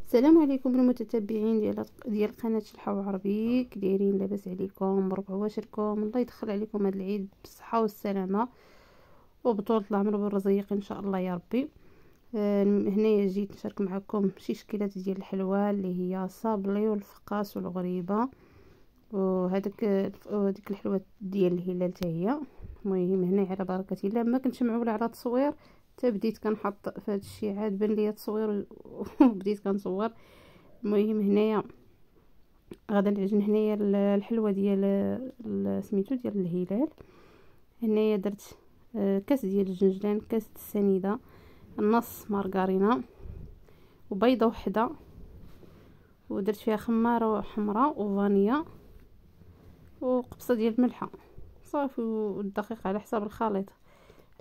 السلام عليكم المتتبعين ديال قناه الحو عربي. كي دايرين؟ لاباس عليكم؟ مبروك عواشركم، الله يدخل عليكم هذا العيد بالصحه والسلامه وبطولة العمر والرزيق ان شاء الله يا ربي. هنايا جيت نشارك معكم شي شكيلات ديال الحلوى اللي هي صابلي والفقاس والغريبه وهذيك الحلوى ديال الهلال حتى هي. المهم هنا على بركه الله ما كنتش معوله على التصوير، حتى بديت كنحط في هذا الشيء عاد بان ليا التصوير وبديت كنصور. المهم هنايا غادا نعجن هنايا الحلوى ديال سميتو ديال الهلال. هنايا درت كاس ديال الجنجلان، كاس السنيده، نص مارغرينا وبيضه وحده، ودرت فيها خماره حمراء وفانيا وقبصه ديال الملحه صافي والدقيق على حساب الخليط.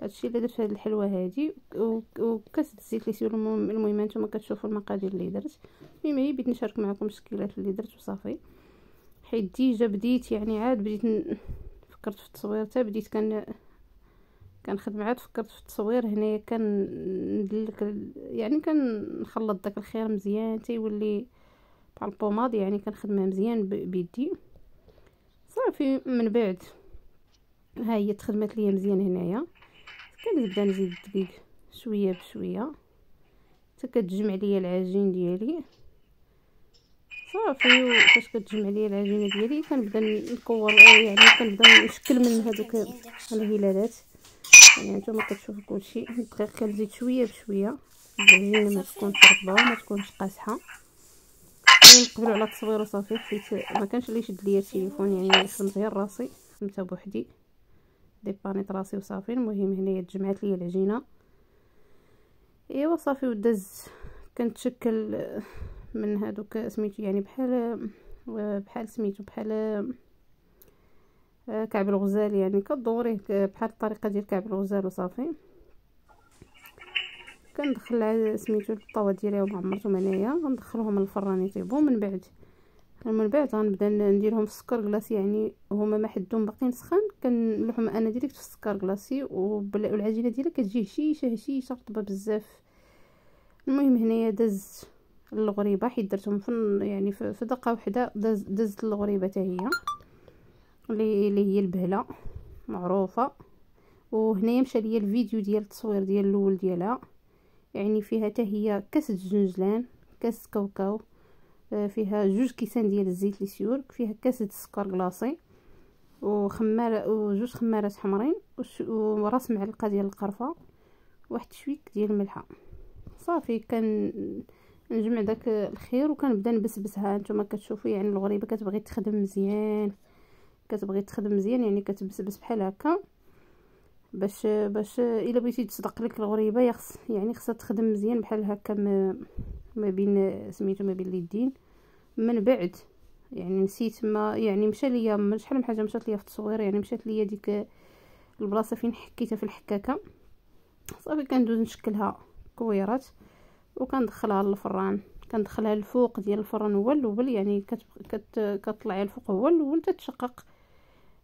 هادشي اللي درت في هذه الحلوى هذه وكاس الزيت اللي سيولو. المهم نتوما كتشوفوا المقادير اللي درت. المهم هي بغيت نشارك معكم الشكيلات اللي درت وصافي. حيت ديجا بديت يعني عاد بديت فكرت في التصوير، حتى بديت كنخدم عاد فكرت في التصوير. هنايا كندلك يعني كنخلط داك الخيار مزيان تيولي بحال البوماض، يعني كنخدمها مزيان بيدي صافي. من بعد ها هي تخدمات ليا مزيان. هنايا كنبدا نزيد الدقيق شويه بشويه حتى كتجمع ليا العجين ديالي صافي. وفاش كتجمع ليا العجينه ديالي كنبدا نكور، يعني كنبدا نشكل من هذوك الهلالات. يعني نتوما كتشوفوا كلشي. الدقيق كنزيد شويه بشويه، العجينه ما تكونش رطبه وما تكونش قاصحه. نقبلوا على التصوير وصافي، حيت ما كانش اللي يشد ليا التليفون، يعني خدمت غير راسي، خدمتها بوحدي، ديبانيت راسي وصافي. المهم هنايا تجمعات ليا العجينه ايوا صافي ودز. كنتشكل من هذوك سميتو يعني بحال سميتو بحال كعب الغزال، يعني كدوريه بحال الطريقه ديال كعب الغزال وصافي. كندخل سميتو الطاوه ديالي وعمرتهم انايا، غندخلهم للفران يطيبوا. من بعد غنبدا نديرهم في السكر كلاصي، يعني هما ما حدهم باقيين سخان كنلوحهم انا ديريكت في السكر كلاصي، والعجينه ديالها كتجي هشيشه رطبه بزاف. المهم هنايا دز الغريبه حيت درتهم يعني في دقه واحده. دزت الغريبه حتى هي اللي هي البهله معروفه. وهنايا مشى ليا الفيديو ديال التصوير ديال الاول ديالها، يعني فيها حتى هي كاس الجنجلان، كاس كاوكاو، فيها 2 كيسان ديال الزيت ليسيور، فيها كاس السكر كلاصي وخماره وجوج خمارات حمرين وراس معلقه ديال القرفه، واحد شويك ديال الملحه صافي. نجمع داك الخير وكنبدا نبسبسها. نتوما كتشوفوا يعني الغريبه كتبغي تخدم مزيان، يعني كتبسبس بحال هكا باش الا بغيتي تصدق لك الغريبه خصها تخدم مزيان بحال هكا ما بين سميتو ما بين اليدين. من بعد يعني نسيت ما يعني مشى ليا شحال من حاجه مشات ليا في التصوير، يعني مشات ليا ديك البلاصه فين حكيتها في الحكاكه صافي. كندوز نشكلها كويرات وكندخلها للفران، كندخلها الفوق ديال الفران هو الاول، يعني كتطلعي الفوق هو الاول تتشقق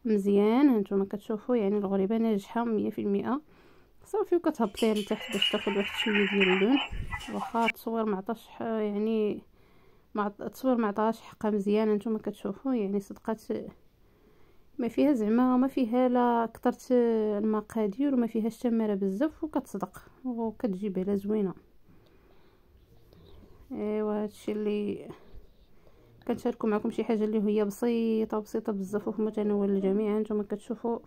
مزيان. هانتوما كتشوفوا يعني الغريبه ناجحه 100% صافي. وكتهبطيها لتحت باش تاخذ واحد شويه ديال اللون. واخا التصوير ما عطاش يعني التصوير ما عطاهاش حقها مزيان. هانتوما كتشوفوا يعني صدقات ما فيها زعما ما فيها لا كثرت المقادير وما فيهاش تماره بزاف، وكتصدق وكتجي بلا زوينه. ايوا هادشي اللي كنشاركوا معكم، شي حاجه اللي هي بسيطه بزاف وفي متناول الجميع. انتم كتشوفوا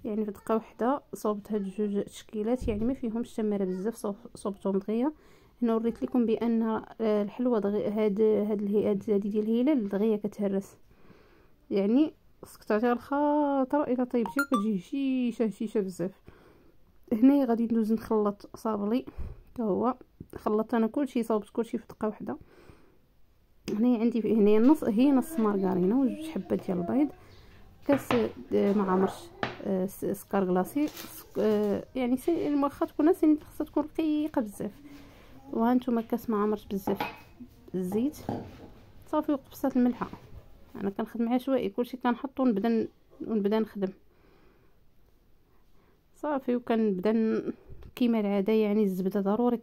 يعني في دقه واحده صوبت هاد 2 تشكيلات، يعني ما فيهمش تماره بزاف، صوبتهم دغيا. هنا وريت لكم بان الحلوه هاد ديال الهلال دغيا كتهرس، يعني خصك تعطيها الخاطر الا طيبتي وكتجي هشيشه بزاف. هنا غادي ندوز نخلط صابلي حتى هو. خلطت انا كلشي، صوبت كلشي في دقه واحده. هنا عندي هنا نص مارغرينا وجوج حبات ديال البيض، كاس معمرش سكر كلاصي، يعني واخا تكون سنيده خاصها تكون رقيقه بزاف. وهانتوما كاس معمرش بزاف الزيت صافي، وقبصه الملحه. انا كنخدم عشوائي كلشي كنحطو ونبدا نخدم صافي. وكنبدا كيما العاده يعني الزبده ضروري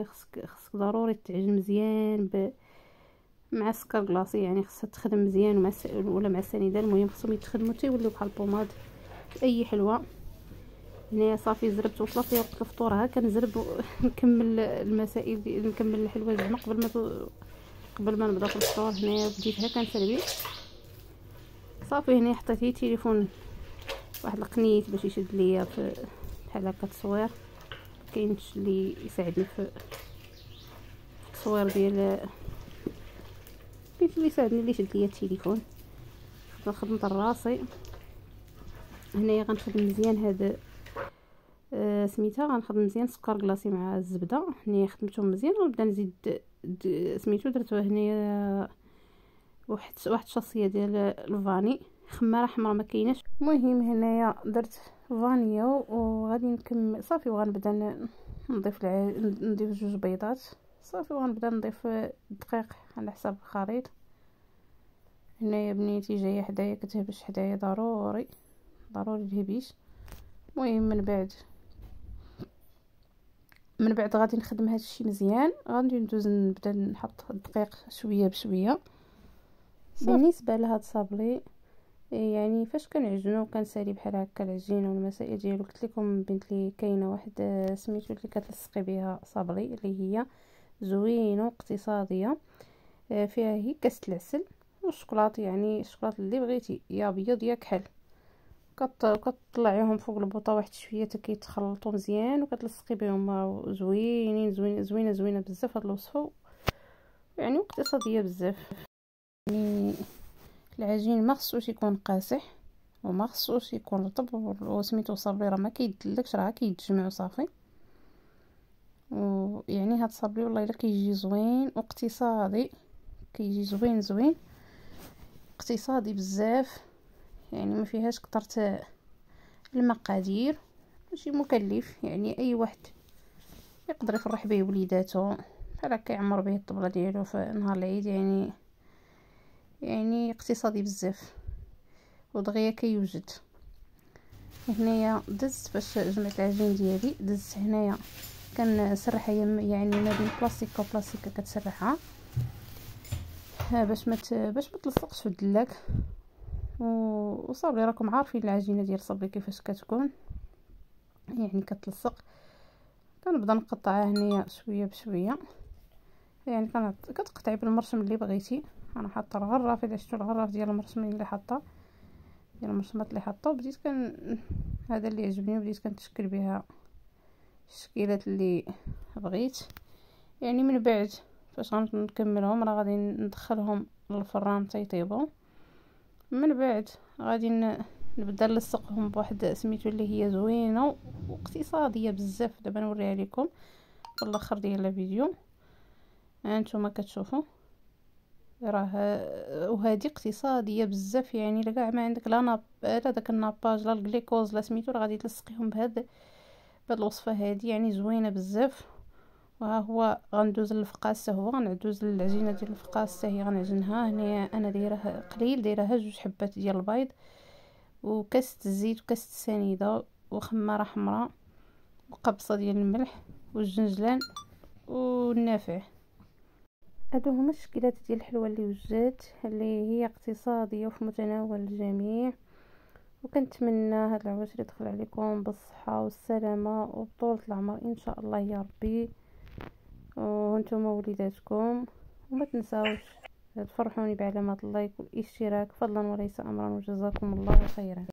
خصك ضروري تعجن مزيان مع السكر كلاصي، يعني خصها تخدم مزيان ولا مع السنيده. المهم خصهم يتخدموا تيوليو بحال البوماد اي حلوه. هنايا صافي زربت، وصلت لي وقت الفطور ها كنزرب نكمل المسائل ديال نكمل الحلوه زعما قبل ما نبدا في الفطور. هنايا بديتها كنسربي صافي. هنا حطيت هي تليفون واحد القنيت باش يشد ليا في بحال هكا التصوير، كاينش اللي يساعدني في التصوير ديال كاينش اللي يساعدني اللي يشد ليا التليفون. خدمت راسي. هنايا غنخدم مزيان هاد سميتها، غنخدم مزيان سكر كلاصي مع الزبده. هنايا خدمتهم مزيان غنبدا نزيد سميتو درت هنايا واحد الشاصيه ديال الفاني، خماره حمراء ما كايناش. المهم هنايا درت فانيا وغادي نكمل صافي، وغنبدا نضيف جوج بيضات صافي، وغنبدا نضيف الدقيق على حساب الخليط. هنايا بنيتي جايه حدايا كتهبش حدايا، ضروري الهبيش. المهم من بعد غادي نخدم هذا الشيء مزيان، غادي ندوز نبدا نحط الدقيق شويه بشويه. بالنسبه لهاد الصابلي يعني فاش كنعجنو كنسالي بحال هكا العجينه والمسائل ديالو، قلت لكم بنت لي كاينه واحد سميتو اللي كتلصقي بها صابلي اللي هي زوينه واقتصاديه، فيها هي كاس العسل والشوكولاط، يعني الشوكولاط اللي بغيتي يا ابيض يا كحل. كتطلعيهم فوق البوطه واحد شويه حتى كيتخلطوا مزيان وكتلصقي بهم. زوينين زوينه بزاف هاد الوصفه، يعني اقتصاديه بزاف. يعني العجين ما خصوش يكون قاسح وما خصوش يكون رطب، وسميتو صابلي راه ما كيدلكش، راه كيتجمع صافي. ويعني هاد الصابلي والله الا كيجي زوين واقتصادي، كيجي زوين اقتصادي بزاف، يعني ما فيهاش كثرت المقادير، ماشي مكلف، يعني اي واحد يقدر يفرح به وليداتو بحال هكا يعمر به الطبله ديالو في نهار العيد. يعني اقتصادي بزاف ودغيا كيوجد. هنايا دزت باش جمعت العجين ديالي، دزت هنايا كنسرحها يعني ما بين بلاستيكه وبلاستيكه كتسرحها باش ما تلصقش في الدلاك. وصافي راكم عارفين العجينه ديال الصبلي كيفاش كتكون، يعني كتلصق. كنبدا نقطعها هنايا شويه بشويه، يعني كتقطعي بالمرشم اللي بغيتي. انا حاطه الغراف، الا شفتوا الغراف ديال المرشمين اللي حاطه ديال المرشمات اللي حاطه، بديت هذا اللي عجبني وبديت كنتشكل بها الشكيلات اللي بغيت. يعني من بعد فاش غنكملهم راه غادي ندخلهم للفران يطيبوا. من بعد غادي نبدا نلصقهم بواحد سميتو اللي هي زوينه واقتصاديه بزاف. دابا نوريها لكم في الاخر ديال الفيديو، هانتوما كتشوفوا راه وهذه اقتصاديه بزاف. يعني الا كاع ما عندك لا داك الناباج لا الجليكوز لا سميتو، راه غادي تلصقيهم بهاد الوصفه هذه، يعني زوينه بزاف. وها هو غندوز للفقاس، هو غندوز للعجينه ديال الفقاس هي غنعجنها. هنا انا دايره قليل، دايرها 2 حبات ديال البيض وكاسه الزيت وكاسه السنيده وخماره حمراء وقبصه ديال الملح والجنجلان والنافع. هادو هما الشكيلات ديال الحلوه اللي وجدت، اللي هي اقتصاديه وفي متناول الجميع. وكنتمنى هاد العواشر يدخل عليكم بالصحه والسلامه وبطولة العمر ان شاء الله يا ربي، وانتم وليداتكم. وما تنساوش تفرحوني بعلامات اللايك والاشتراك فضلا وليس امرا، وجزاكم الله خيرا.